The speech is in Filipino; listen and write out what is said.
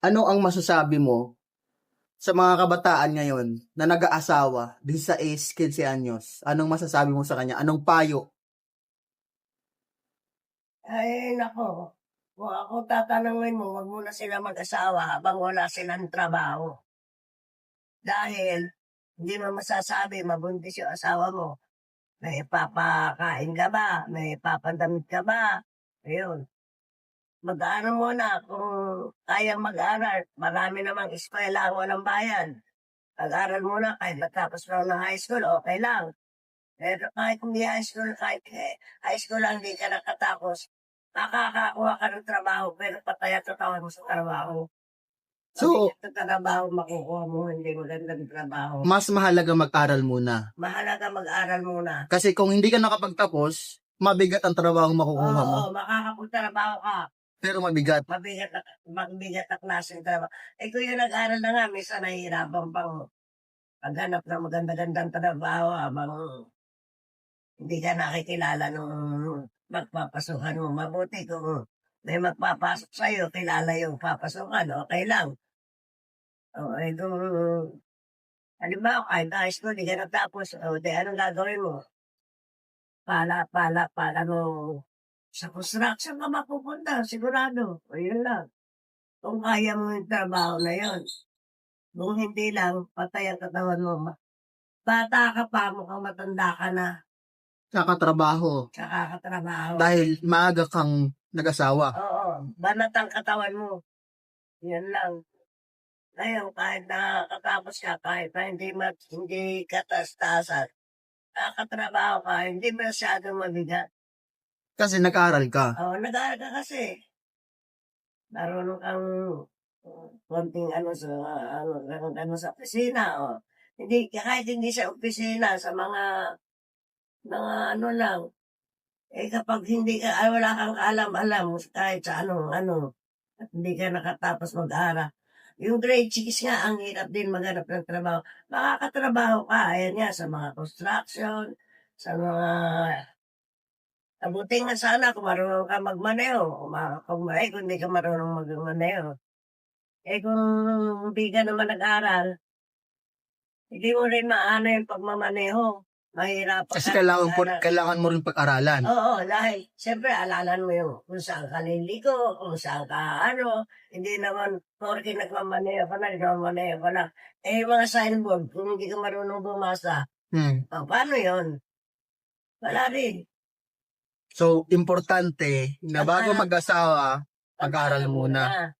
Ano ang masasabi mo sa mga kabataan ngayon na nag-aasawa, 16, 15 anyos? Anong masasabi mo sa kanya? Anong payo? Ay naku, kung ako tatanungin mo, wag muna sila mag-asawa habang wala silang trabaho. Dahil hindi mo masasabi mabuntis yung asawa mo. May ipapakain ka ba? May ipapandamit ka ba? Ayun. Mag-aaral muna kung kayang mag-aral. Marami namang eskwela ang walang bayan. Mag-aral muna kahit matapos mo ng high school, okay lang. Pero kahit hindi high school, kahit high school lang hindi ka nakatapos, makakakuha ka ng trabaho, pero patay at tatawan mo sa trabaho. So, Sa trabaho makukuha mo, hindi magandang trabaho. mas mahalaga mag-aral muna. Mahalaga mag-aral muna. Kasi kung hindi ka nakapagtapos, mabigat ang trabaho makukuha mo. Oo, makakapagtrabaho ka. Pero mabigat. Mabigat na klaseng trabaho. Eh kung yung nag-aral na nga, minsan nahihirapan pang paghanap ng maganda-gandang trabaho habang hindi ka nakikilala nung magpapasukan mo. Mabuti kung may magpapasok sa'yo, kilala yung papasukan, okay lang. O, eh kung, halimbawa, kahit high school, di ka natapos, o, di anong gagawin mo? Pala mo, sa construction ka mapupunta, sigurado. O, yun lang. Kung kaya mo yung trabaho na yun. Kung hindi lang, patay ang katawan mo. Bata ka pa, mukhang matanda ka na, Kakatrabaho. sa kakatrabaho. Dahil maaga kang nag-asawa. Oo, banat ang katawan mo. Yan lang. Ngayon, kahit nakakatapos ka, kahit na hindi katastasan, nakakatrabaho ka, hindi masyadong mabigat. Kasi nag-aral ka. Oo, nag-aaral ka kasi. Marunong kang konting ano sa opisina. O. Hindi, kahit hindi sa opisina, sa mga ano lang. Eh kapag hindi ka, wala kang alam-alam, kahit sa ano, at hindi ka nakatapos mag-aral. Yung grade 6 nga, ang hirap din maghanap ng trabaho. Makakatrabaho ka, ayan nga, sa mga construction, sa mga... Abuti nga sana kung marunong ka magmaneho. Kung hindi ka marunong magmaneho. Eh kung hindi ka naman nag-aral, hindi mo rin maano yung pagmamaneho. Mahirapan Kasi ka. kailangan mo rin pag-aralan. Oo, dahil siyempre alalan mo yung kung saan ka liliko, kung saan ka ano, hindi naman porke nagmamaneho ka na, nagmamaneho ka na. Eh, yung mga signboard, kung hindi ka marunong bumasa, paano yun? Wala rin. So, importante na bago mag-asawa, mag-aral muna.